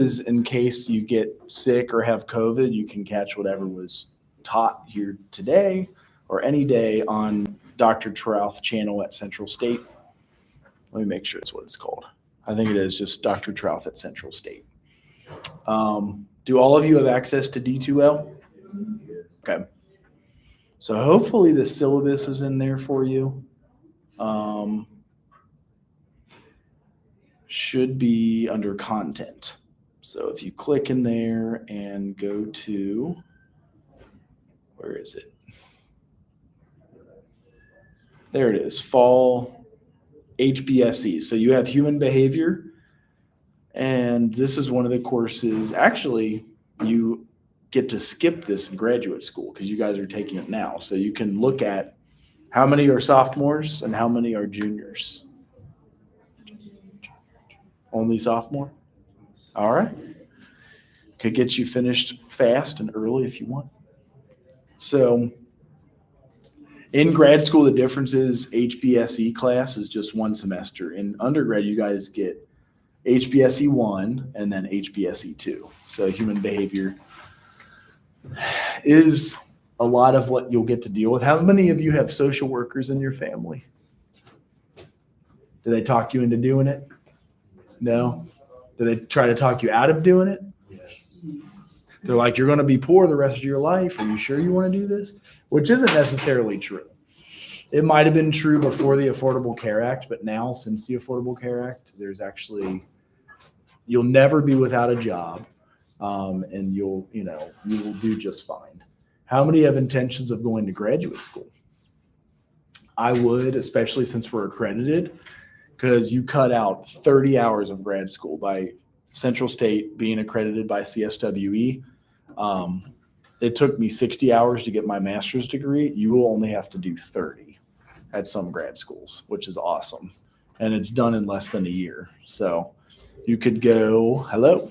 is in case you get sick or have COVID, you can catch whatever was taught here today or any day on Dr. Trouth channel at Central State. Let me make sure it's what it's called. I think it is just Dr. Trouth at Central State. Do all of you have access to D2L? Okay. So hopefully the syllabus is in there for you. Should be under content. So if you click in there and go to, where is it? There it is, fall HBSE. So you have human behavior, and this is one of the courses. Actually, you get to skip this in graduate school because you guys are taking it now. So you can look at how many are sophomores and how many are juniors. Only sophomore? All right. Could get you finished fast and early if you want. So in grad school, the difference is HBSE class is just one semester. In undergrad, you guys get HBSE 1 and then HBSE 2. So human behavior is a lot of what you'll get to deal with. How many of you have social workers in your family? Do they talk you into doing it? No? Do they try to talk you out of doing it? Yes. They're like, you're going to be poor the rest of your life. Are you sure you want to do this? Which isn't necessarily true. It might have been true before the Affordable Care Act, but now since the Affordable Care Act, there's actually, you'll never be without a job, and you will do just fine. How many have intentions of going to graduate school? I would, especially since we're accredited, because you cut out 30 hours of grad school by Central State being accredited by CSWE. It took me 60 hours to get my master's degree. You will only have to do 30 at some grad schools, which is awesome. And it's done in less than a year. So you could go, hello.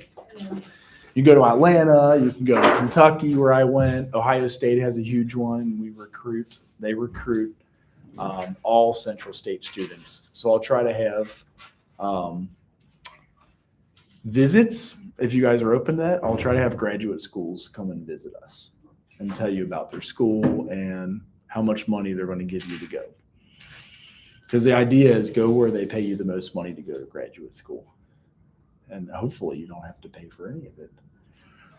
You go to Atlanta, you can go to Kentucky where I went. Ohio State has a huge one. They recruit all Central State students. So I'll try to have visits. If you guys are open to that, I'll try to have graduate schools come and visit us and tell you about their school and how much money they're going to give you to go. Because the idea is go where they pay you the most money to go to graduate school. And hopefully you don't have to pay for any of it.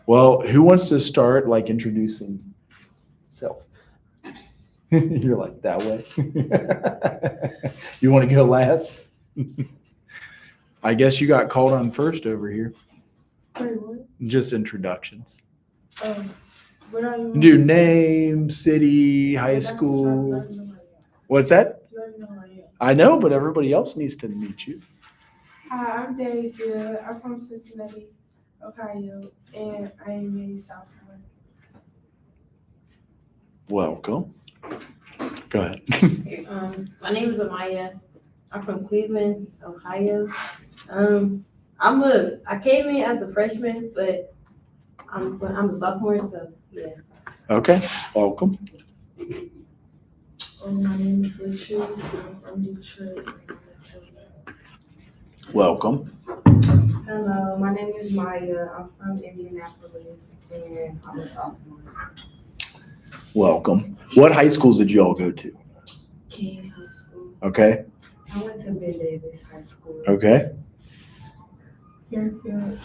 Well, who wants to start introducing self? You're like, that way? You want to go last? I guess you got called on first over here. Wait, what? Just introductions. What are you? Do name, city, high school. What's that? You already know who I am. I know, but everybody else needs to meet you. Hi, I'm Deja. I'm from Cincinnati, Ohio, and I am a sophomore. Welcome. Go ahead. My name is Amaya. I'm from Cleveland, Ohio. I came in as a freshman, but I'm a sophomore, so yeah. Okay, welcome. My name is Latrice. I'm from Detroit. Welcome. Hello, my name is Maya. I'm from Indianapolis, and I'm a sophomore. Welcome. What high schools did you all go to? King High School. Okay. I went to Ben Davis High School. Okay. Fairfield.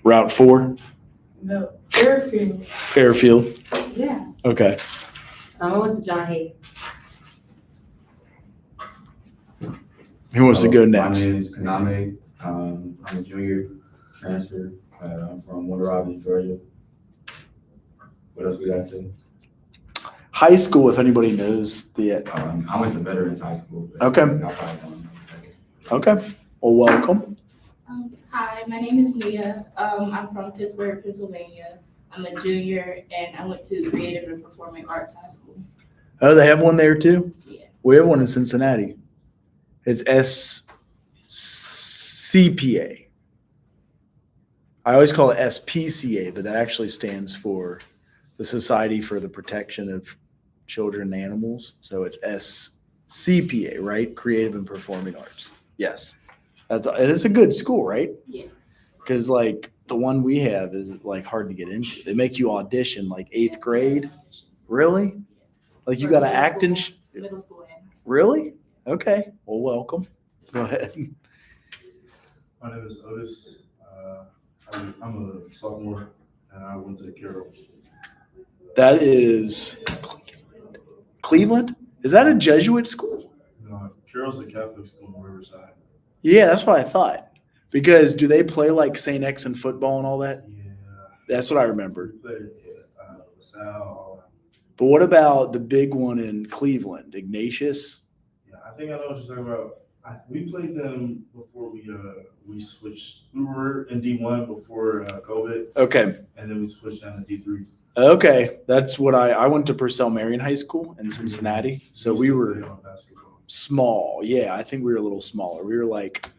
Route 4? No, Fairfield. Fairfield. Yeah. Okay. I went to John Hay. Who wants to go next? My name is Kaname. I'm a junior transfer. I'm from Warner Robins, Georgia. What else we got to say? High school, if anybody knows the. I went to Veterans High School. Okay. Y'all probably don't know. Okay. Well, welcome. Hi, my name is Nia. I'm from Pittsburgh, Pennsylvania. I'm a junior, and I went to Creative and Performing Arts High School. Oh, they have one there too? Yeah. We have one in Cincinnati. It's SCPA. I always call it SPCA, but that actually stands for the Society for the Protection of Children and Animals. So it's SCPA, right? Creative and Performing Arts. Yes. It's a good school, right? Yes. Because like the one we have is like hard to get into. They make you audition like 8th grade. Really? Like you For got to middle act in. school- Middle school and high school. Really? Okay. Well, welcome. Go ahead. My name is Otis. I'm a sophomore and I went to Carroll. That is Cleveland. Is that a Jesuit school? Carroll's a Catholic school in Riverside. Yeah, that's what I thought. Because do they play like St. X in football and all that? Yeah. That's what I remember. We played LaSalle, all that. But what about the big one in Cleveland, Ignatius? Yeah, I think I know what you're talking about. We played them before we switched. We were in D1 before COVID, Okay. and then we switched down to D3. Okay. That's what I went to Purcell Marion High School in Cincinnati. So we used to were play on basketball. small. Yeah, I think we were a little smaller. We were like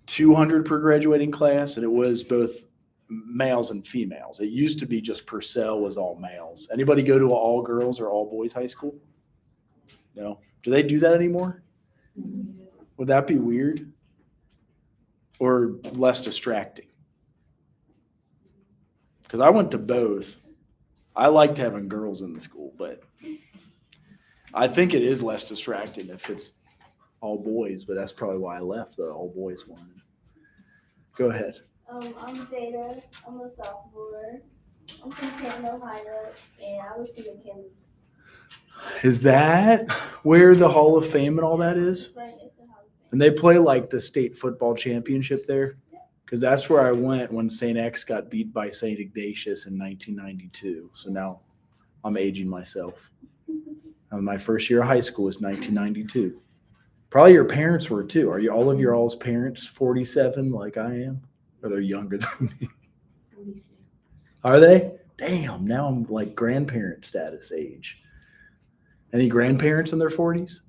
200 per graduating class, and it was both males and females. It used to be just Purcell was all males. Anybody go to an all girls or all boys high school? No. Do they do that anymore? Would that be weird or less distracting? Because I went to both. I liked having girls in the school, but I think it is less distracting if it's all boys, but that's probably why I left the all boys one. Go ahead. I'm Zeta. I'm a sophomore. I'm from Canton, Ohio, and I went to McKinley. Is that where the Hall of Fame and all that is? Right next to Hall of Fame. And they play like the state football championship there? Because that's where I went when St. X got beat by St. Ignatius in 1992. So now I'm aging myself. My first year of high school was 1992. Probably your parents were too. Are you all of your all's parents 47 like I am? Or they're younger than me? 46. Are they? Damn, now I'm like grandparent status age. Any grandparents in their 40s?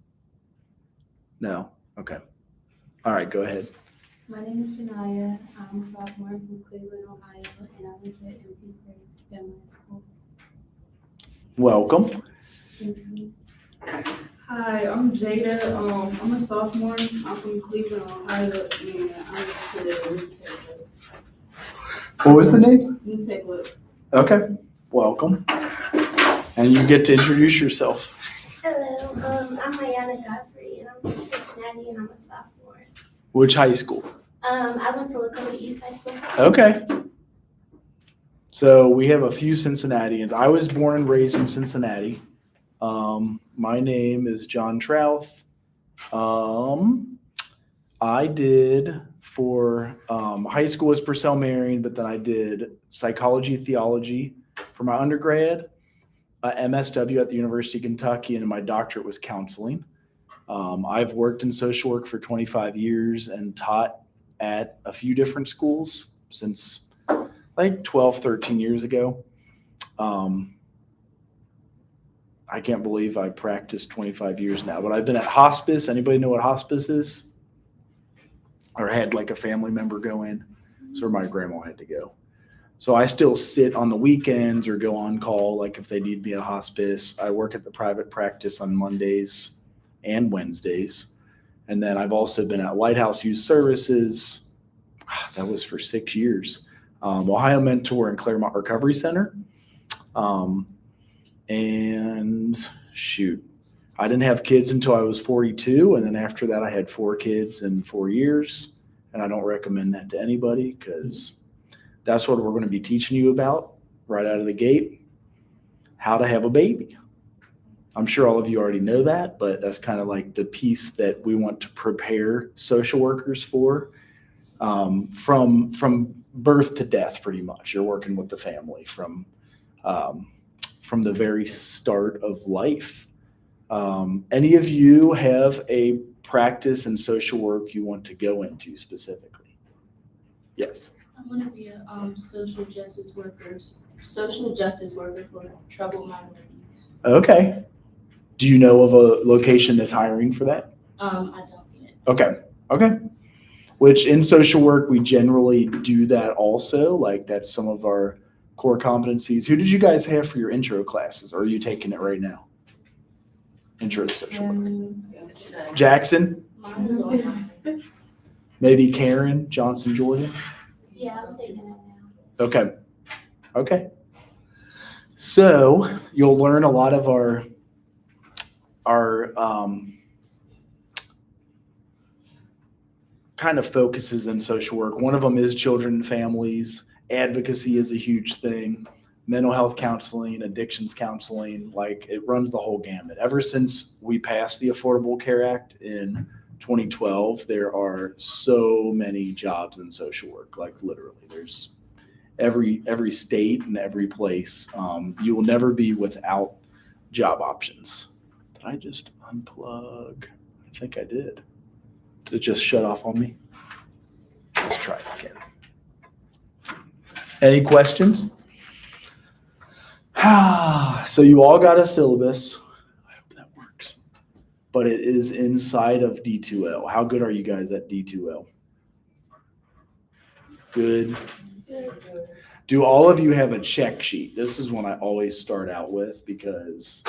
No? Okay. All right, go ahead. My name is Shania. I'm a sophomore from Cleveland, Ohio, and I went to NC Springs STEM High School. Welcome. Hi, I'm Jada. I'm a sophomore. I'm from Cleveland, Ohio, and I went to New Tech West. What was the name? New Tech West. Okay. Welcome. And you get to introduce yourself. Hello, I'm Ayana Godfrey, and I'm from Cincinnati, and I'm a sophomore. Which high school? I went to Lakota East High School. Okay. So we have a few Cincinnatians. I was born and raised in Cincinnati. My name is John Trouth. I did for high school was Purcell Marion, but then I did psychology, theology for my undergrad, MSW at the University of Kentucky, and my doctorate was counseling. I've worked in social work for 25 years and taught at a few different schools since like 12, 13 years ago. I can't believe I practiced 25 years now, but I've been at hospice. Anybody know what hospice is? Or had like a family member go in. So my grandma had to go. So I still sit on the weekends or go on call, like if they need me at hospice. I work at the private practice on Mondays and Wednesdays. And then I've also been at Lighthouse Youth Services. That was for 6 years. Ohio Mentor and Claremont Recovery Center. And shoot, I didn't have kids until I was 42. And then after that, I had 4 kids in 4 years. And I don't recommend that to anybody because that's what we're going to be teaching you about right out of the gate, how to have a baby. I'm sure all of you already know that, but that's kind of like the piece that we want to prepare social workers for, from birth to death, pretty much. You're working with the family from the very start of life. Any of you have a practice in social work you want to go into specifically? Yes. I want to be a social justice worker for troubled minorities. Okay. Do you know of a location that's hiring for that? I don't yet. Okay. Which in social work, we generally do that also. Like that's some of our core competencies. Who did you guys have for your intro classes? Or are you taking it right now? Intro to social work. Jackson? Mine is online. Maybe Karen, Johnson, Jordan? Yeah, I'm taking it now. Okay. Okay. So you'll learn a lot of our kind of focuses in social work. One of them is children and families. Advocacy is a huge thing. Mental health counseling, addictions counseling, like it runs the whole gamut. Ever since we passed the Affordable Care Act in 2012, there are so many jobs in social work, like literally there's every state and every place. You will never be without job options. Did I just unplug? I think I did. Did it just shut off on me? Let's try it again. Any questions? So you all got a syllabus. I hope that works. But it is inside of D2L. How good are you guys at D2L? Good. Do all of you have a check sheet? This is one I always start out with because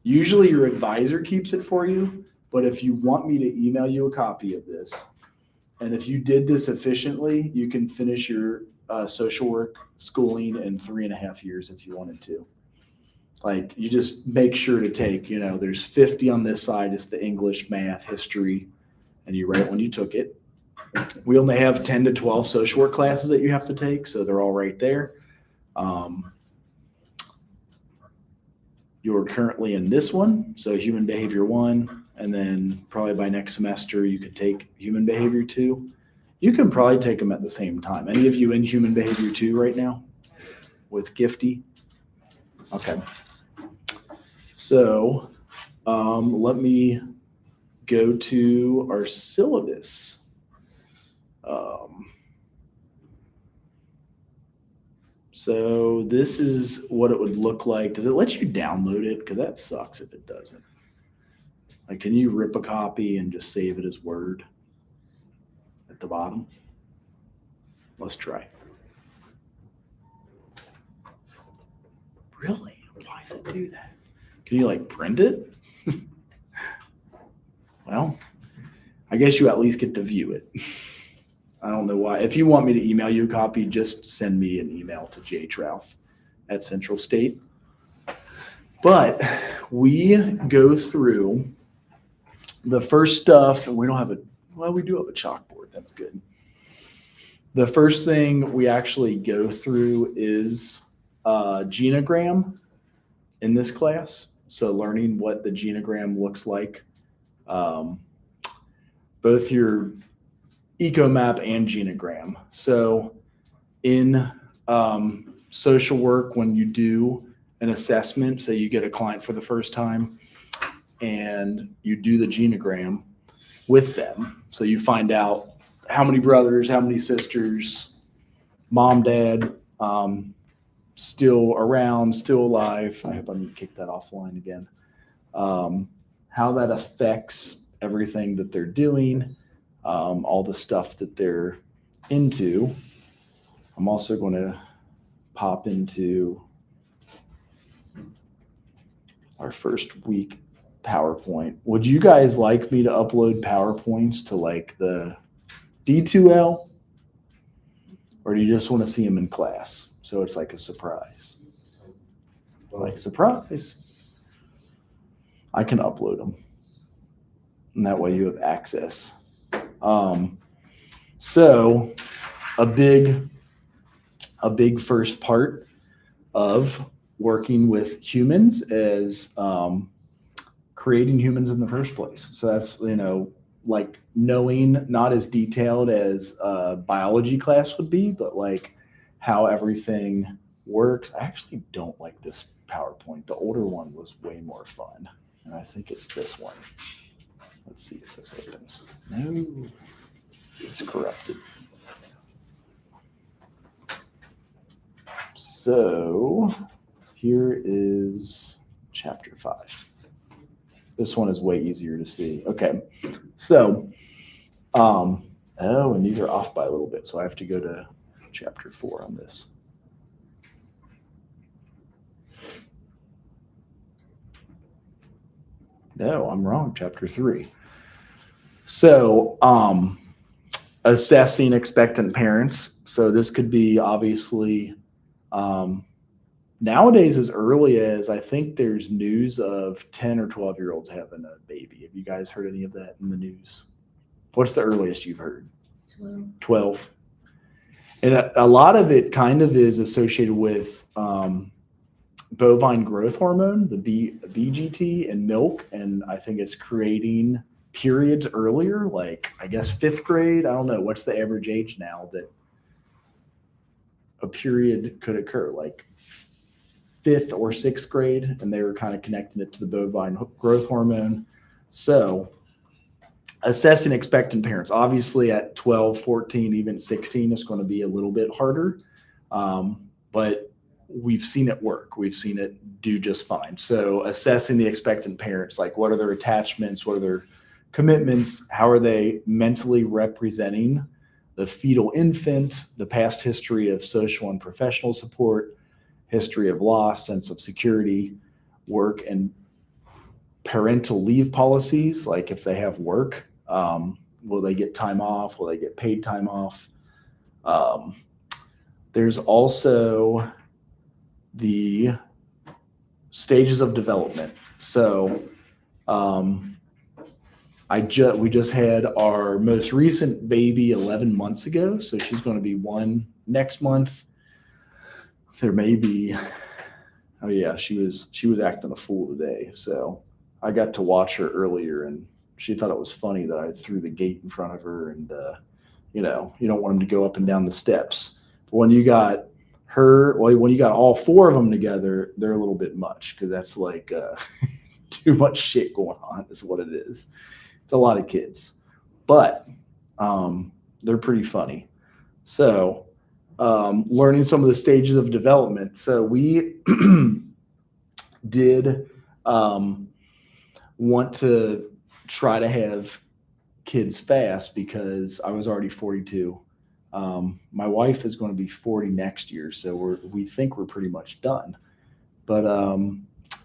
usually your advisor keeps it for you. But if you want me to email you a copy of this, and if you did this efficiently, you can finish your social work schooling in 3.5 years if you wanted to. Like you just make sure to take, there's 50 on this side. It's the English, math, history, and you write when you took it. We only have 10 to 12 social work classes that you have to take, so they're all right there. You're currently in this one, so human behavior 1, and then probably by next semester you could take human behavior 2. You can probably take them at the same time. Any of you in human behavior 2 right now with Gifty? Okay. So let me go to our syllabus. So this is what it would look like. Does it let you download it? Because that sucks if it doesn't. Like, can you rip a copy and just save it as Word at the bottom? Let's try. Really? Why does it do that? Can you like print it? Well, I guess you at least get to view it. I don't know why. If you want me to email you a copy, just send me an email to jtrouf@Central State. But we go through the first stuff, and we don't have we do have a chalkboard. That's good. The first thing we actually go through is genogram in this class. So learning what the genogram looks like. Both your ecomap and genogram. So in social work, when you do an assessment, say you get a client for the first time and you do the genogram with them. So you find out how many brothers, how many sisters, mom, dad, still around, still alive. I hope I didn't kick that offline again. How that affects everything that they're doing, all the stuff that they're into. I'm also going to pop into our first week PowerPoint. Would you guys like me to upload PowerPoints to like the D2L? Or do you just want to see them in class? So it's like a surprise. Like, surprise. I can upload them. And that way you have access. So a big first part of working with humans is creating humans in the first place. So that's, like knowing, not as detailed as a biology class would be, but like how everything works. I actually don't like this PowerPoint. The older one was way more fun. And I think it's this one. Let's see if this opens. No, it's corrupted. So here is chapter 5. This one is way easier to see. Okay, so, and these are off by a little bit, so I have to go to chapter 4 on this. No, I'm wrong, chapter 3. So, assessing expectant parents. So this could be obviously nowadays as early as I think there's news of 10 or 12-year-olds having a baby. Have you guys heard any of that in the news? What's the earliest you've heard? 12. And a lot of it kind of is associated with bovine growth hormone, the BGT, and milk. And I think it's creating periods earlier, like I guess 5th grade. I don't know. What's the average age now that a period could occur? Like 5th or 6th grade. And they were kind of connecting it to the bovine growth hormone. So assessing expectant parents, obviously at 12, 14, even 16 is going to be a little bit harder. But we've seen it work. We've seen it do just fine. So assessing the expectant parents, like what are their attachments? What are their commitments? How are they mentally representing the fetal infant, the past history of social and professional support, history of loss, sense of security, work and parental leave policies, like if they have work, will they get time off? Will they get paid time off? There's also the stages of development. So we just had our most recent baby 11 months ago. So she's going to be 1 next month. There may be, oh yeah, she was acting a fool today. So I got to watch her earlier and she thought it was funny that I threw the gate in front of her and, you don't want them to go up and down the steps. But when you got when you got all 4 of them together, they're a little bit much because that's like too much shit going on is what it is. It's a lot of kids, but they're pretty funny. So learning some of the stages of development. So we did want to try to have kids fast because I was already 42. My wife is going to be 40 next year, so we think we're pretty much done. But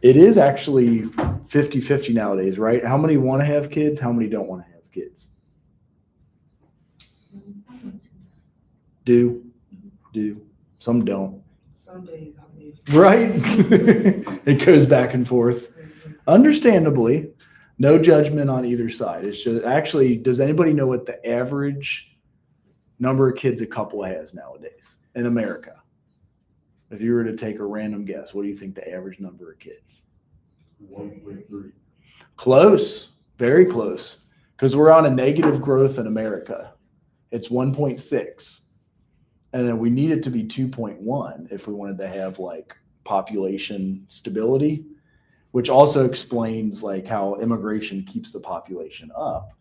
it is actually 50-50 nowadays, right? How many want to have kids? How many don't want to have kids? Do. Some don't. Some days I mean. Right? It goes back and forth. Understandably. No judgment on either side. It's just actually, does anybody know what the average number of kids a couple has nowadays in America? If you were to take a random guess, what do you think the average number of kids? 1.3. Close, very close, because we're on a negative growth in America. It's 1.6. And then we need it to be 2.1 if we wanted to have like population stability, which also explains like how immigration keeps the population up.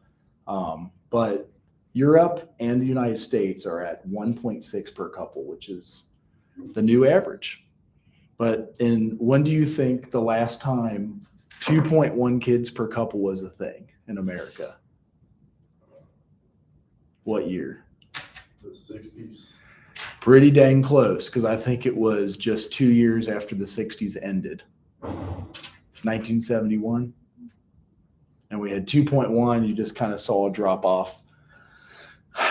But Europe and the United States are at 1.6 per couple, which is the new average. But when do you think the last time 2.1 kids per couple was a thing in America? What year? The 60s. Pretty dang close, because I think it was just 2 years after the 60s ended. 1971. And we had 2.1. You just kind of saw a drop off.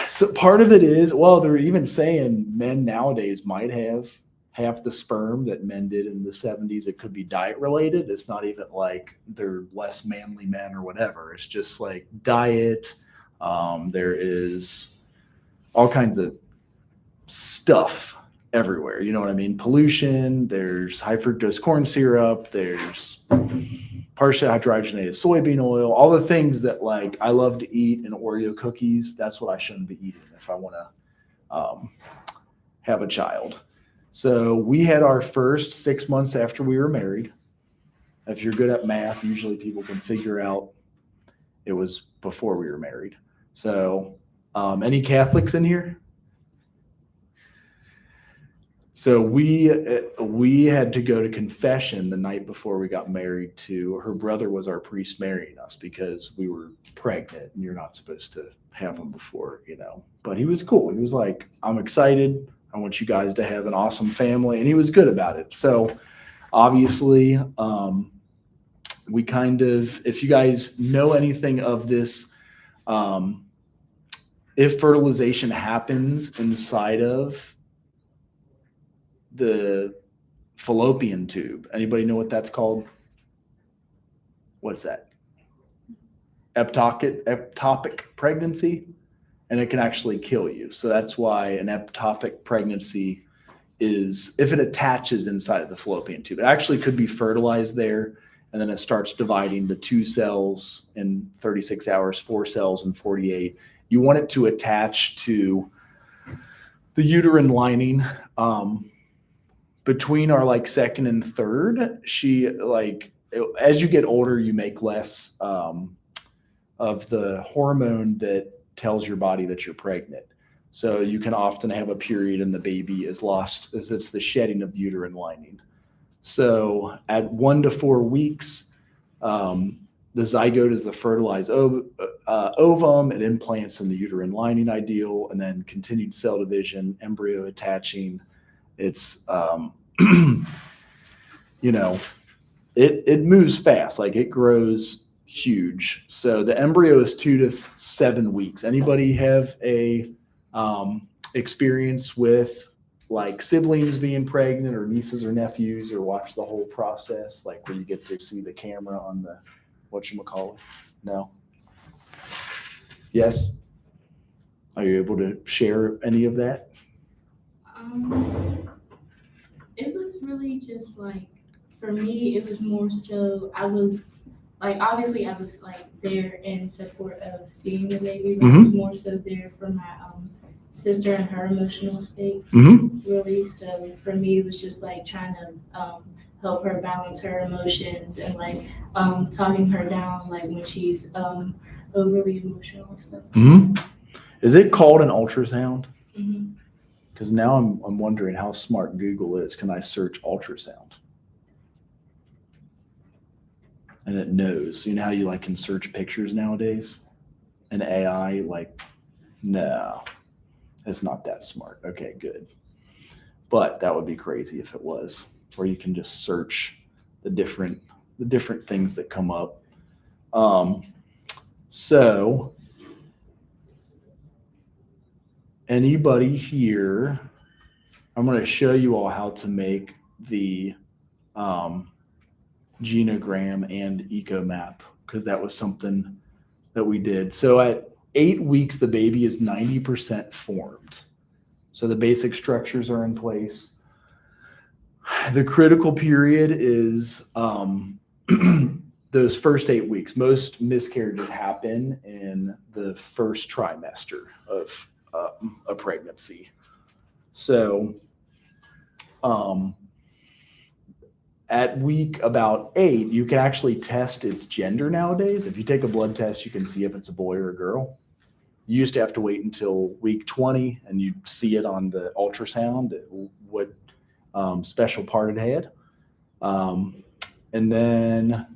So part of it is, well, they're even saying men nowadays might have half the sperm that men did in the 70s. It could be diet related. It's not even like they're less manly men or whatever. It's just like diet. There is all kinds of stuff everywhere. You know what I mean? Pollution. There's high fructose corn syrup. There's partially hydrogenated soybean oil, all the things that like I love to eat in Oreo cookies. That's what I shouldn't be eating if I want to have a child. So we had our first 6 months after we were married. If you're good at math, usually people can figure out it was before we were married. So any Catholics in here? So we had to go to confession the night before we got married. Her brother was our priest marrying us because we were pregnant and you're not supposed to have them before, But he was cool. He was like, I'm excited. I want you guys to have an awesome family. And he was good about it. So obviously, we kind of, if you guys know anything of this if fertilization happens inside of the fallopian tube, anybody know what that's called? What's that? Ectopic pregnancy, and it can actually kill you. So that's why an ectopic pregnancy is, if it attaches inside of the fallopian tube, it actually could be fertilized there, and then it starts dividing to 2 cells in 36 hours, 4 cells in 48. You want it to attach to the uterine lining. Between our like second and third, as you get older, you make less of the hormone that tells your body that you're pregnant. So you can often have a period and the baby is lost, as it's the shedding of the uterine lining. So at 1 to 4 weeks, the zygote is the fertilized ovum. It implants in the uterine lining, ideal, and then continued cell division, embryo attaching. It's, it moves fast. Like, it grows huge. So the embryo is 2 to 7 weeks. Anybody have a experience with like siblings being pregnant, or nieces or nephews, or watch the whole process, like where you get to see the camera on the whatchamacallit? No? Yes? Are you able to share any of that? It was really just like, for me, it was more so, I was like, obviously I was like there in support of seeing the baby, but I was more so there for my sister and her emotional state, really. So for me, it was just like trying to help her balance her emotions, and like talking her down, like when she's overly emotional and stuff. Is it called an ultrasound? Mm-hmm. Because now I'm wondering how smart Google is. Can I search ultrasound? And it knows. You know how you like can search pictures nowadays? And AI, like, no, it's not that smart. Okay, good. But that would be crazy if it was, where you can just search the different things that come up. So anybody here, I'm going to show you all how to make the genogram and ecomap, because that was something that we did. So at 8 weeks, the baby is 90% formed. So the basic structures are in place. The critical period is those first 8 weeks. Most miscarriages happen in the first trimester of a pregnancy. So at week about 8, you can actually test its gender nowadays. If you take a blood test, you can see if it's a boy or a girl. You used to have to wait until week 20 and you'd see it on the ultrasound, what special part it had. And then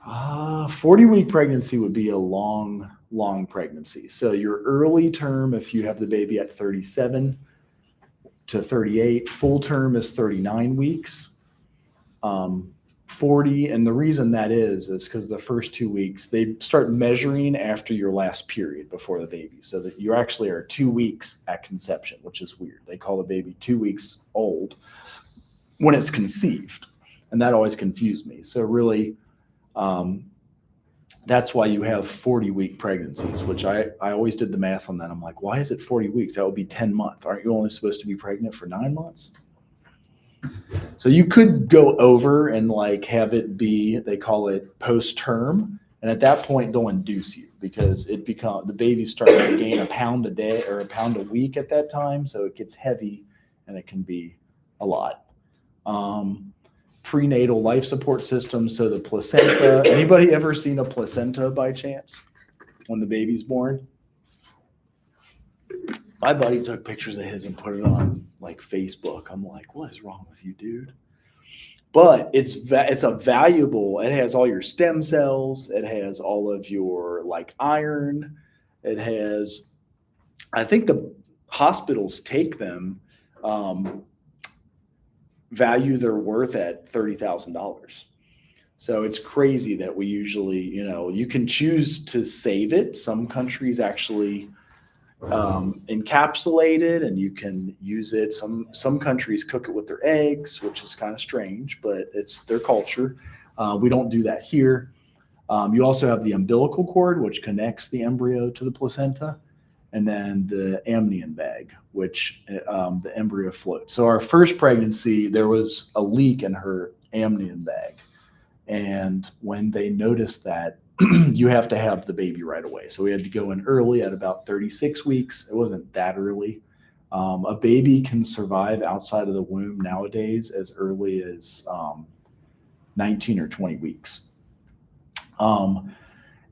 40-week pregnancy would be a long pregnancy. So your early term, if you have the baby at 37 to 38, full term is 39 weeks. 40, and the reason that is because the first 2 weeks, they start measuring after your last period before the baby, so that you actually are 2 weeks at conception, which is weird. They call the baby 2 weeks old when it's conceived, and that always confused me. So really, that's why you have 40-week pregnancies, which I always did the math on that. I'm like, why is it 40 weeks? That would be 10 months. Aren't you only supposed to be pregnant for 9 months? So you could go over and like have it be, they call it post-term. And at that point, they'll induce you, because the baby's starting to gain a pound a day or a pound a week at that time. So it gets heavy and it can be a lot. Prenatal life support system. So the placenta, anybody ever seen a placenta by chance when the baby's born? My buddy took pictures of his and put it on like Facebook. I'm like, what is wrong with you, dude? But it's a valuable, it has all your stem cells. It has all of your like iron. It has, I think the hospitals take them, value their worth at $30,000. So it's crazy that we usually, you can choose to save it. Some countries actually encapsulated, and you can use it. Some countries cook it with their eggs, which is kind of strange, but it's their culture. We don't do that here. You also have the umbilical cord, which connects the embryo to the placenta, and then the amnion bag, which the embryo floats. So our first pregnancy, there was a leak in her amnion bag. And when they noticed that, you have to have the baby right away. So we had to go in early at about 36 weeks. It wasn't that early. A baby can survive outside of the womb nowadays as early as 19 or 20 weeks.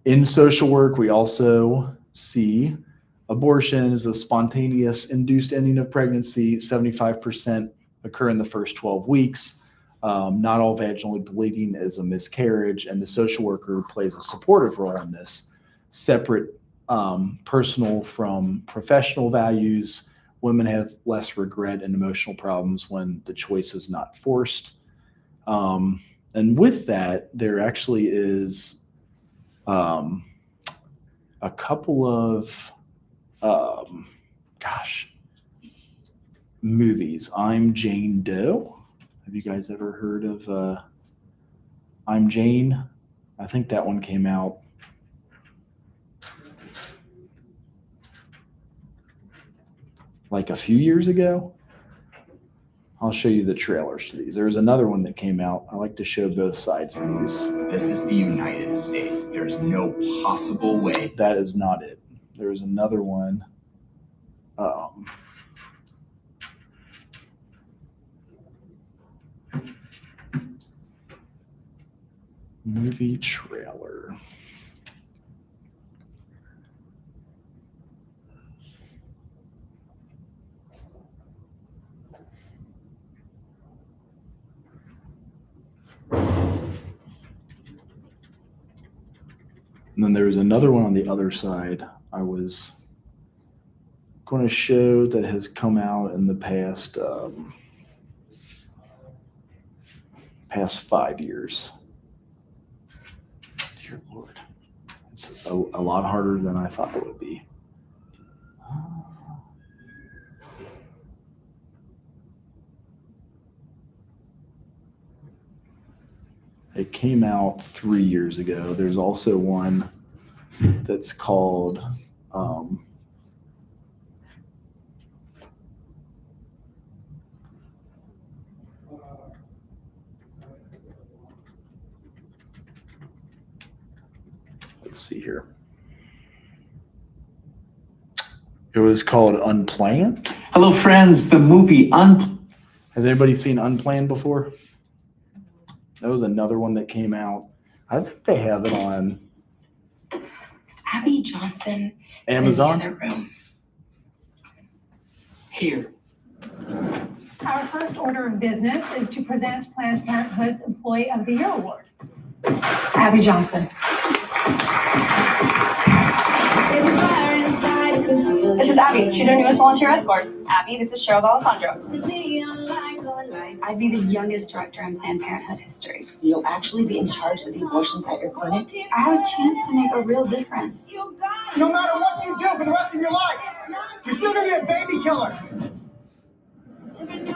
In social work, we also see abortions, the spontaneous induced ending of pregnancy, 75% occur in the first 12 weeks. Not all vaginally bleeding is a miscarriage, and the social worker plays a supportive role in this, separate personal from professional values. Women have less regret and emotional problems when the choice is not forced. And with that, there actually is a couple of, movies. I'm Jane Doe. Have you guys ever heard of I'm Jane? I think that one came out like a few years ago. I'll show you the trailers to these. There was another one that came out. I like to show both sides of these. This is the United States. There's no possible way. That is not it. There was another one. Movie trailer. And then there was another one on the other side I was going to show that has come out in the past 5 years. Dear Lord, it's a lot harder than I thought it would be. It came out 3 years ago. There's also one that's called let's see here. It was called Unplanned. Hello, friends. The movie Has anybody seen Unplanned before? That was another one that came out. I think they have it on Abby Johnson Amazon. is in the other room. Here. Our first order of business is to present Planned Parenthood's Employee of the Year Award. Abby Johnson. This is Abby. She's our newest volunteer escort. Abby, this is Cheryl D'Alessandro. I'd be the youngest director in Planned Parenthood history. You'll actually be in charge of the abortions at your clinic. I have a chance to make a real difference. No matter what you do for the rest of your life, you're still gonna be a baby killer.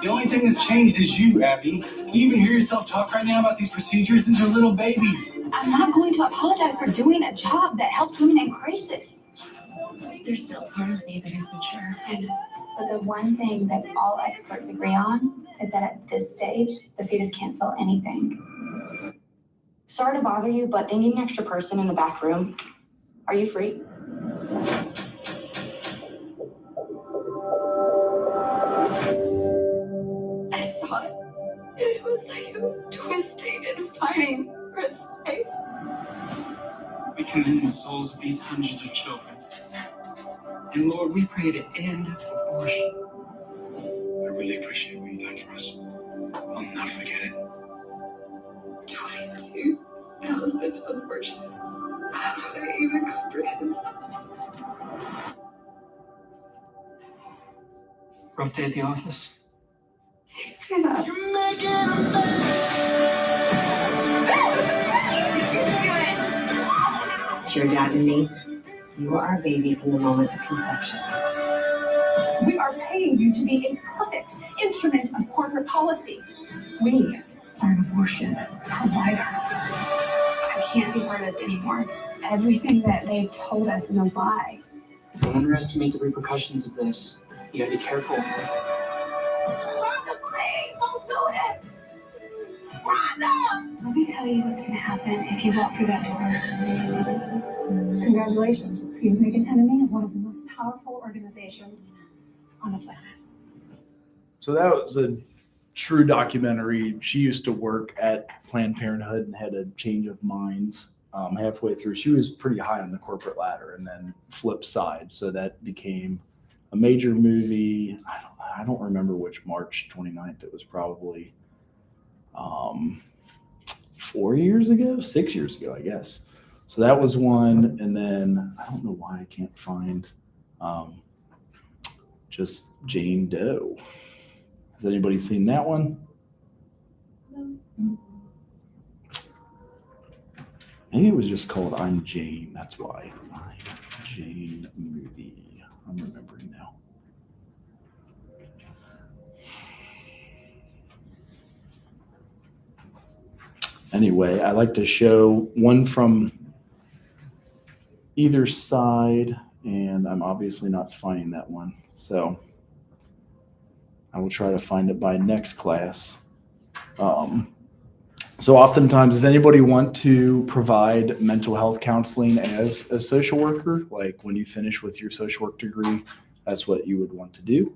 The only thing that's changed is you, Abby. Can you even hear yourself talk right now about these procedures? These are little babies. I'm not going to apologize for doing a job that helps women in crisis. There's still part of me that isn't sure. But the one thing that all experts agree on is that at this stage, the fetus can't feel anything. Sorry to bother you, but they need an extra person in the back room. Are you free? I saw it. It was like it was twisting and fighting for its life. We commend the souls of these hundreds of children. And Lord, we pray to end abortion. I really appreciate what you've done for us. I'll not forget it. 22,000 abortions. How do I even comprehend that? Rough day at the office? You say that. You're making a mess. To your dad and me, you are our baby from the moment of conception. We are paying you to be a perfect instrument of corporate policy. We are an abortion provider. I can't be part of this anymore. Everything that they've told us is a lie. Don't underestimate the repercussions of this. You gotta be careful. Rhonda, please don't do it! Rhonda! Let me tell you what's gonna happen if you walk through that door. Congratulations, you've made an enemy of one of the most powerful organizations on the planet. So that was a true documentary. She used to work at Planned Parenthood and had a change of mind halfway through. She was pretty high on the corporate ladder and then flipped sides. So that became a major movie. I don't remember which March 29th. It was probably 6 years ago, I guess. So that was one. And then I don't know why I can't find just Jane Doe. Has anybody seen that one? Maybe it was just called I'm Jane. That's why. I'm Jane movie. I'm remembering now. Anyway, I like to show one from either side, and I'm obviously not finding that one. So I will try to find it by next class. So oftentimes, does anybody want to provide mental health counseling as a social worker? Like when you finish with your social work degree, that's what you would want to do?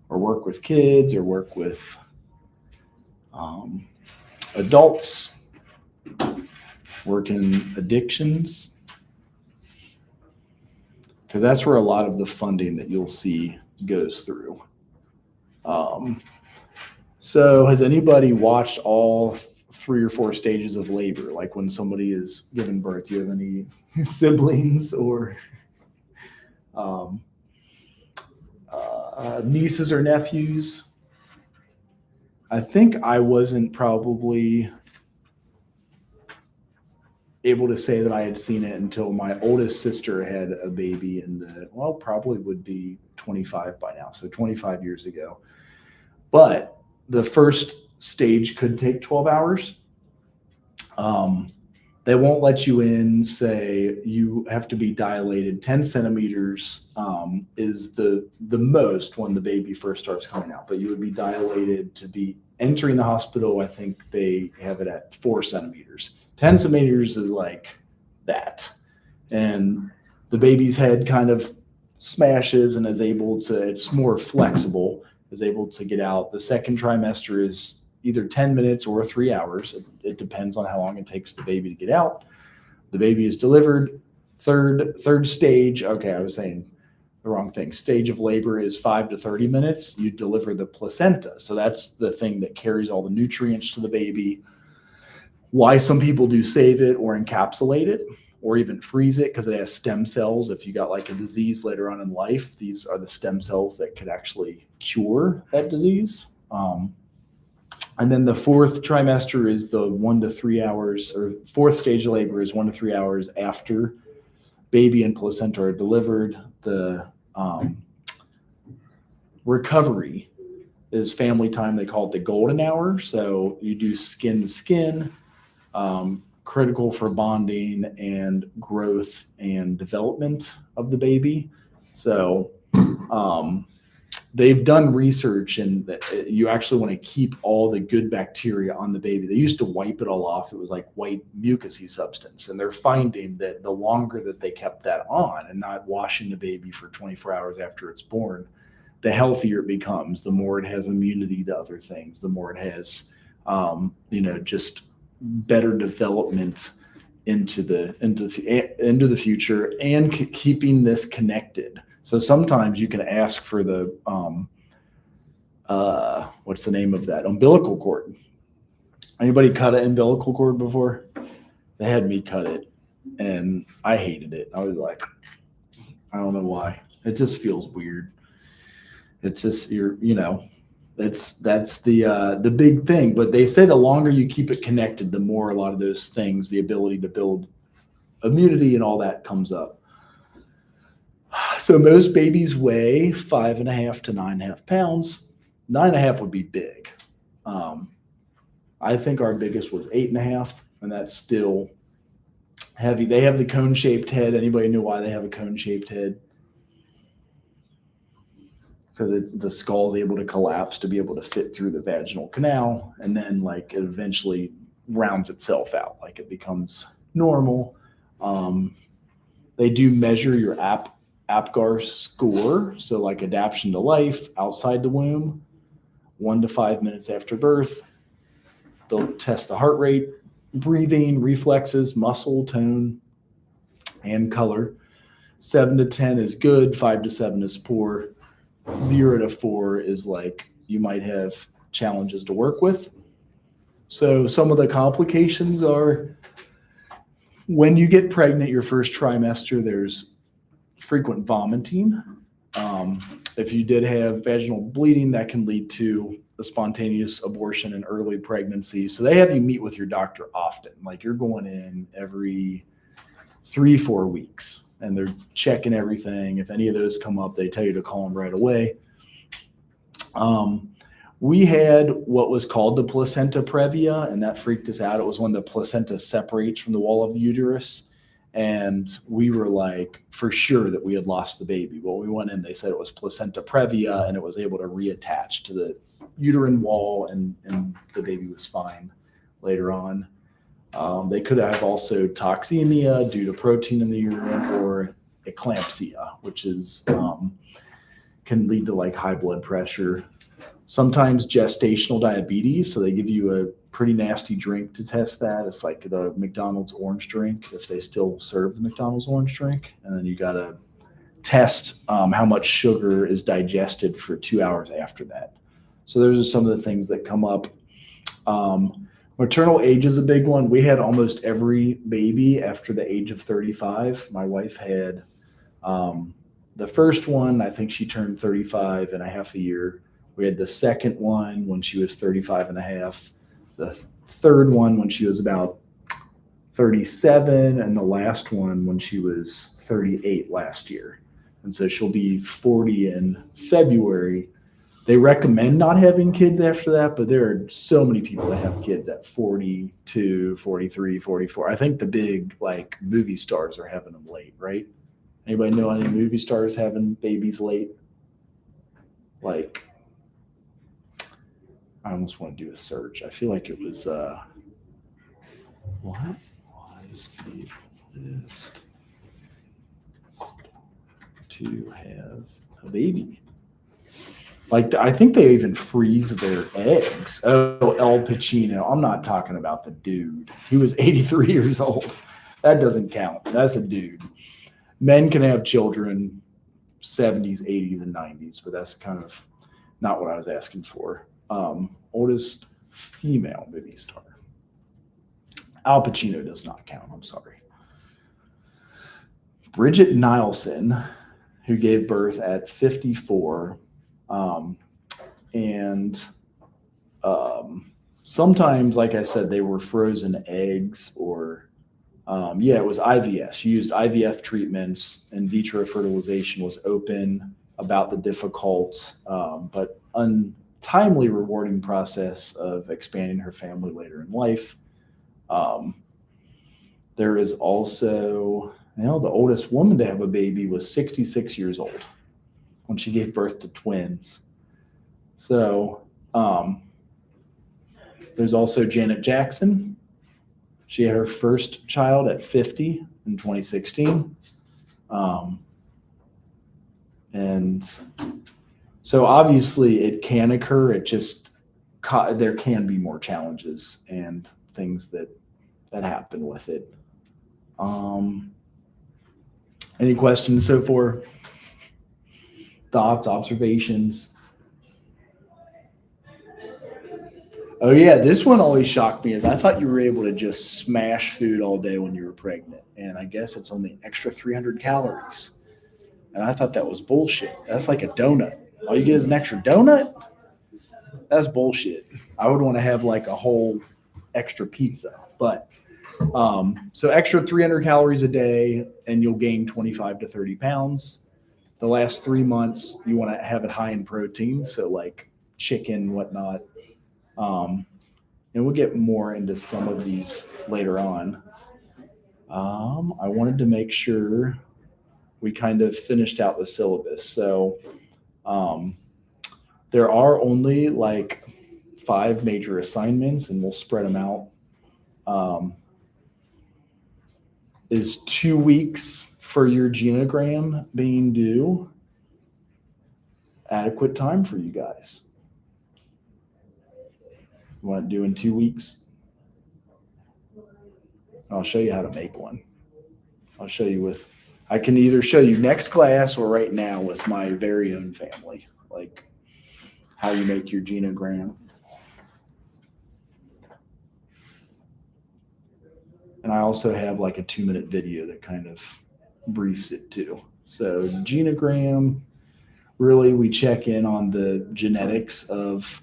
Or work with kids or work with adults, work in addictions? Because that's where a lot of the funding that you'll see goes through. So has anybody watched all 3 or 4 stages of labor? Like when somebody is giving birth, do you have any siblings or nieces or nephews? I think I wasn't probably able to say that I had seen it until my oldest sister had a baby probably would be 25 by now. So 25 years ago. But the first stage could take 12 hours. They won't let you in, say you have to be dilated 10 centimeters is the most when the baby first starts coming out, but you would be dilated to be entering the hospital. I think they have it at 4 centimeters. 10 centimeters is like that. And the baby's head kind of smashes and is able to, it's more flexible, is able to get out. The second trimester is either 10 minutes or 3 hours. It depends on how long it takes the baby to get out. The baby is delivered. Third stage, okay, I was saying the wrong thing. Stage of labor is 5 to 30 minutes. You deliver the placenta. So that's the thing that carries all the nutrients to the baby. Why some people do save it or encapsulate it or even freeze it, because it has stem cells. If you got like a disease later on in life, these are the stem cells that could actually cure that disease. And then the fourth trimester is the 1 to 3 hours, or fourth stage of labor is 1 to 3 hours after baby and placenta are delivered. The recovery is family time. They call it the golden hour. So you do skin to skin, critical for bonding and growth and development of the baby. So they've done research, and you actually want to keep all the good bacteria on the baby. They used to wipe it all off. It was like white mucousy substance. And they're finding that the longer that they kept that on and not washing the baby for 24 hours after it's born, the healthier it becomes, the more it has immunity to other things, the more it has, just better development into the future, and keeping this connected. So sometimes you can ask for the, what's the name of that? Umbilical cord. Anybody cut an umbilical cord before? They had me cut it and I hated it. I was like, I don't know why. It just feels weird. It's just, that's the big thing. But they say the longer you keep it connected, the more a lot of those things, the ability to build immunity and all that comes up. So most babies weigh 5.5 to 9.5 pounds. 9.5 would be big. I think our biggest was 8.5, and that's still heavy. They have the cone-shaped head. Anybody know why they have a cone-shaped head? Because the skull is able to collapse to be able to fit through the vaginal canal, and then like it eventually rounds itself out, like it becomes normal. They do measure your APGAR score, so like adaptation to life outside the womb, 1 to 5 minutes after birth. They'll test the heart rate, breathing, reflexes, muscle tone, and color. 7 to 10 is good, 5 to 7 is poor. 0 to 4 is like you might have challenges to work with. So some of the complications are when you get pregnant, your first trimester, there's frequent vomiting. If you did have vaginal bleeding, that can lead to a spontaneous abortion in early pregnancy. So they have you meet with your doctor often. Like you're going in every 3-4 weeks and they're checking everything. If any of those come up, they tell you to call them right away. We had what was called the placenta previa, and that freaked us out. It was when the placenta separates from the wall of the uterus. And we were like, for sure that we had lost the baby. Well, we went in, they said it was placenta previa, and it was able to reattach to the uterine wall, and the baby was fine later on. They could have also toxemia due to protein in the urine, or eclampsia, which is can lead to like high blood pressure. Sometimes gestational diabetes, so they give you a pretty nasty drink to test that. It's like the McDonald's orange drink, if they still serve the McDonald's orange drink. And then you got to test how much sugar is digested for 2 hours after that. So those are some of the things that come up. Maternal age is a big one. We had almost every baby after the age of 35. My wife had the first one, I think she turned 35 and a half a year. We had the second one when she was 35 and a half, the third one when she was about 37, and the last one when she was 38 last year. And so she'll be 40 in February. They recommend not having kids after that, but there are so many people that have kids at 42, 43, 44. I think the big like movie stars are having them late, right? Anybody know any movie stars having babies late? Like, I almost want to do a search. I feel like it was, what was the list to have a baby? Like, I think they even freeze their eggs. Oh, Al Pacino. I'm not talking about the dude. He was 83 years old. That doesn't count. That's a dude. Men can have children 70s, 80s, and 90s, but that's kind of not what I was asking for. Oldest female movie star. Al Pacino does not count. I'm sorry. Bridget Nielsen, who gave birth at 54. Sometimes, like I said, they were frozen eggs or, it was IVF. She used IVF treatments. In vitro fertilization was open, about the difficult, but untimely rewarding process of expanding her family later in life. There is also, the oldest woman to have a baby was 66 years old when she gave birth to twins. So there's also Janet Jackson. She had her first child at 50 in 2016. And so obviously it can occur. It just, there can be more challenges and things that happen with it. Any questions so far? Thoughts, observations? Oh yeah, this one always shocked me, is I thought you were able to just smash food all day when you were pregnant. And I guess it's only an extra 300 calories. And I thought that was bullshit. That's like a donut. All you get is an extra donut? That's bullshit. I would want to have like a whole extra pizza. But so extra 300 calories a day and you'll gain 25 to 30 pounds. The last 3 months, you want to have it high in protein, so like chicken, whatnot. And we'll get more into some of these later on. I wanted to make sure we kind of finished out the syllabus. So there are only like 5 major assignments, and we'll spread them out. Is 2 weeks for your genogram being due adequate time for you guys? You want to do in 2 weeks? I'll show you how to make one. I'll show you I can either show you next class or right now with my very own family, like how you make your genogram. And I also have like a 2-minute video that kind of briefs it too. So genogram, really we check in on the genetics of,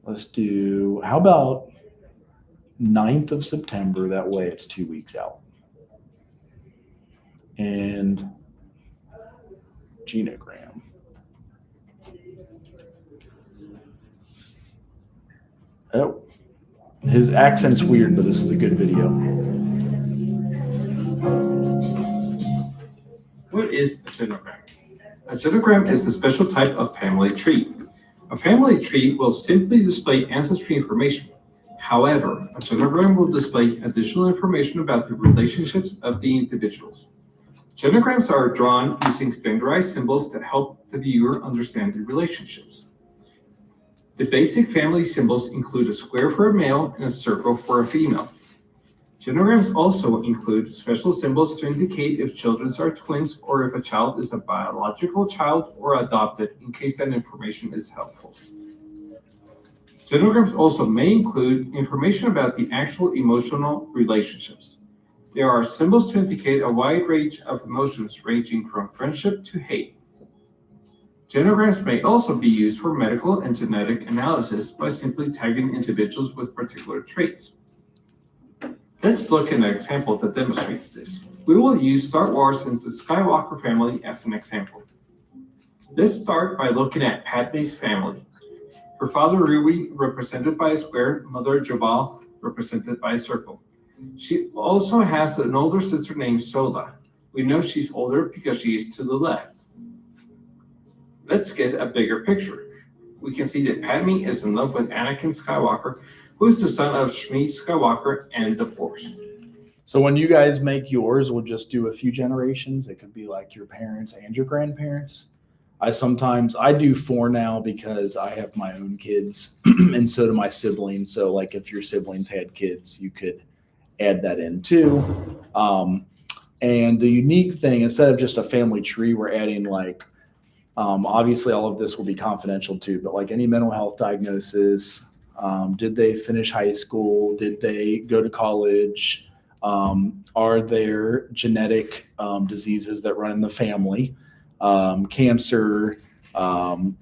let's do, how about 9th of September? That way it's 2 weeks out. And genogram. Oh, his accent's weird, but this is a good video. What is a genogram? A genogram is a special type of family tree. A family tree will simply display ancestry information. However, a genogram will display additional information about the relationships of the individuals. Genograms are drawn using standardized symbols that help the viewer understand the relationships. The basic family symbols include a square for a male and a circle for a female. Genograms also include special symbols to indicate if children are twins or if a child is a biological child or adopted, in case that information is helpful. Genograms also may include information about the actual emotional relationships. There are symbols to indicate a wide range of emotions ranging from friendship to hate. Genograms may also be used for medical and genetic analysis by simply tagging individuals with particular traits. Let's look at an example that demonstrates this. We will use Star Wars and the Skywalker family as an example. Let's start by looking at Padme's family. Her father Rui, represented by a square, mother Jabal, represented by a circle. She also has an older sister named Sola. We know she's older because she is to the left. Let's get a bigger picture. We can see that Padme is in love with Anakin Skywalker, who is the son of Shmi Skywalker and the Force. So when you guys make yours, we'll just do a few generations. It could be like your parents and your grandparents. I do 4 now because I have my own kids and so do my siblings. So like if your siblings had kids, you could add that in too. And the unique thing, instead of just a family tree, we're adding like, obviously all of this will be confidential too, but like any mental health diagnosis, did they finish high school? Did they go to college? Are there genetic diseases that run in the family? Cancer,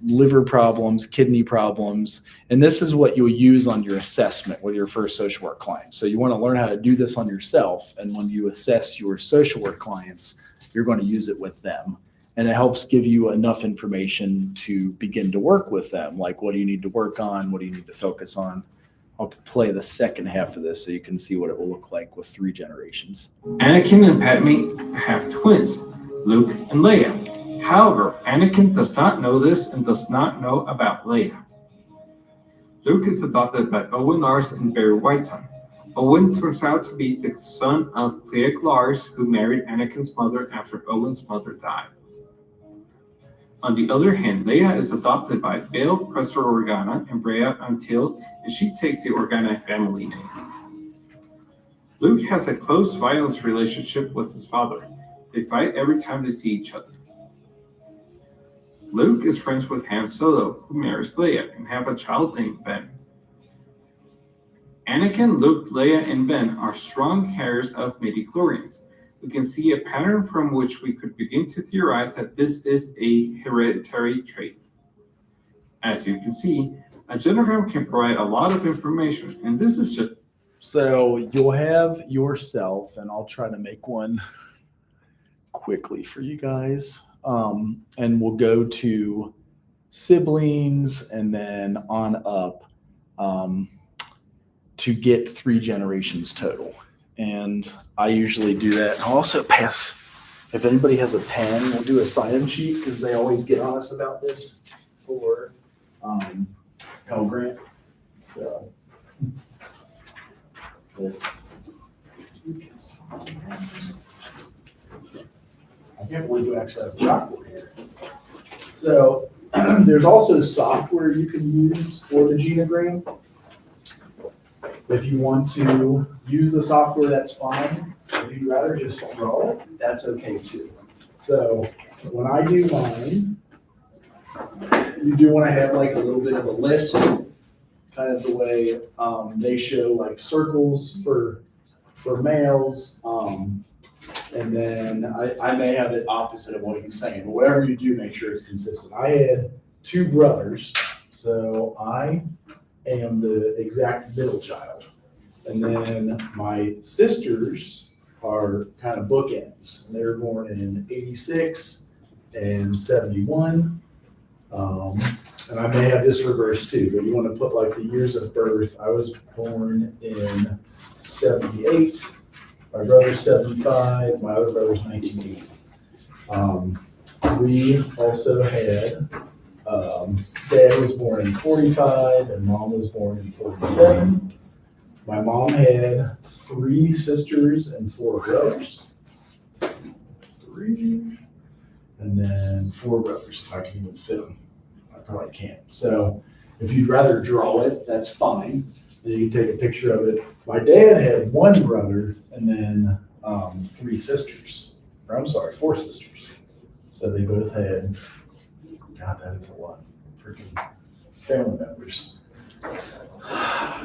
liver problems, kidney problems. And this is what you'll use on your assessment with your first social work client. So you want to learn how to do this on yourself. And when you assess your social work clients, you're going to use it with them. And it helps give you enough information to begin to work with them. Like, what do you need to work on? What do you need to focus on? I'll play the second half of this so you can see what it will look like with 3 generations. Anakin and Padme have twins, Luke and Leia. However, Anakin does not know this and does not know about Leia. Luke is adopted by Owen Lars and Barry Whiteson. Owen turns out to be the son of Clea Lars, who married Anakin's mother after Owen's mother died. On the other hand, Leia is adopted by Bail Presser Organa and Brea Until, and she takes the Organa family name. Luke has a close violence relationship with his father. They fight every time they see each other. Luke is friends with Han Solo, who marries Leia, and have a child named Ben. Anakin, Luke, Leia, and Ben are strong carriers of midichlorians. We can see a pattern from which we could begin to theorize that this is a hereditary trait. As you can see, a genogram can provide a lot of information, and this is just... So you'll have yourself, and I'll try to make one quickly for you guys. And we'll go to siblings and then on up to get 3 generations total. And I usually do that. I'll also pass, if anybody has a pen, we'll do a sign-in sheet because they always get on us about this for Pell Grant. So if you can sign that. I can't believe we actually have a chalkboard here. So there's also software you can use for the genogram. If you want to use the software, that's fine. If you'd rather just draw it, that's okay too. So when I do mine, you do want to have like a little bit of a list, kind of the way they show like circles for males. And then I may have it opposite of what he's saying, but whatever you do, make sure it's consistent. I had 2 brothers, so I am the exact middle child. And then my sisters are kind of bookends. They were born in 86 and 71. And I may have this reversed too, but you want to put like the years of birth. I was born in 78. My brother's 75, my other brother's 1980. We also had, Dad was born in 45 and Mom was born in 47. My mom had 3 sisters and 4 brothers. 3, and then 4 brothers, if I can even fit them. I probably can't. So if you'd rather draw it, that's fine. Then you can take a picture of it. My dad had 1 brother and then 3 sisters. Or I'm sorry, 4 sisters. So they both had, God, that is a lot of freaking family members.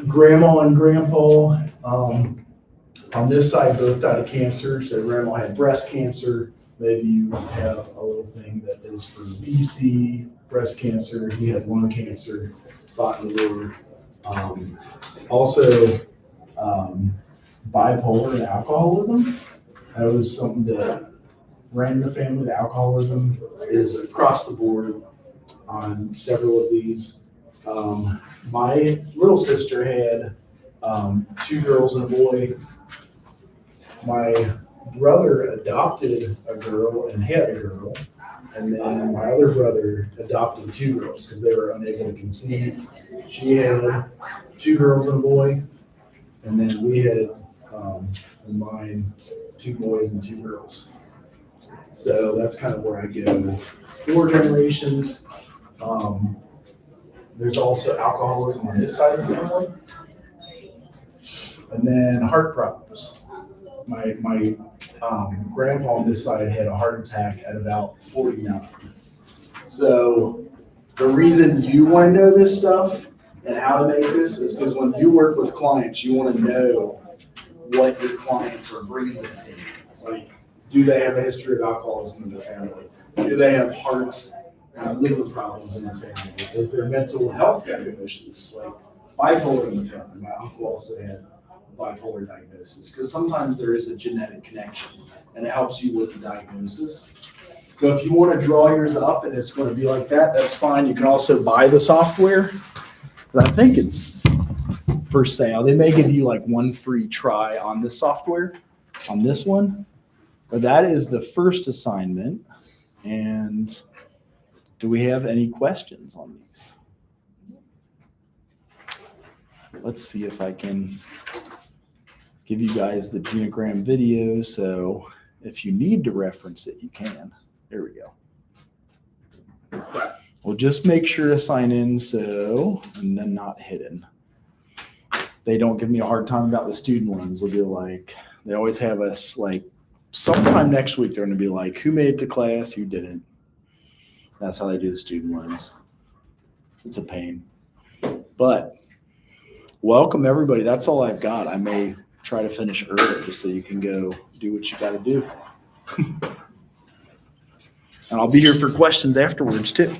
Grandma and grandpa, on this side, both died of cancer. So grandma had breast cancer. Maybe you have a little thing that is for BC, breast cancer. He had lung cancer, fought in the war. Also, bipolar and alcoholism. That was something that ran in the family. The alcoholism is across the board on several of these. My little sister had 2 girls and a boy. My brother adopted a girl and had a girl. And then my other brother adopted 2 girls because they were unable to conceive. She had 2 girls and a boy. And then we had, in mine, 2 boys and 2 girls. So that's kind of where I go. 4 generations. There's also alcoholism on this side of the family. And then heart problems. My grandpa on this side had a heart attack at about 49. So the reason you want to know this stuff and how to make this is because when you work with clients, you want to know what your clients are bringing to the table. Like, do they have a history of alcoholism in their family? Do they have heart and liver problems in their family? Is there mental health diagnosis, like bipolar in the family? My uncle also had bipolar diagnosis, because sometimes there is a genetic connection and it helps you with the diagnosis. So if you want to draw yours up and it's going to be like that, that's fine. You can also buy the software. But I think it's for sale. They may give you like 1 free try on this software, on this one. But that is the first assignment. And do we have any questions on these? Let's see if I can give you guys the genogram video. So if you need to reference it, you can. There we go. Well, just make sure to sign in so, and then not hidden. They don't give me a hard time about the student ones. They'll be like, they always have us like, sometime next week, they're going to be like, who made it to class, who didn't. That's how they do the student loans. It's a pain. But welcome, everybody. That's all I've got. I may try to finish early just so you can go do what you got to do. And I'll be here for questions afterwards, too.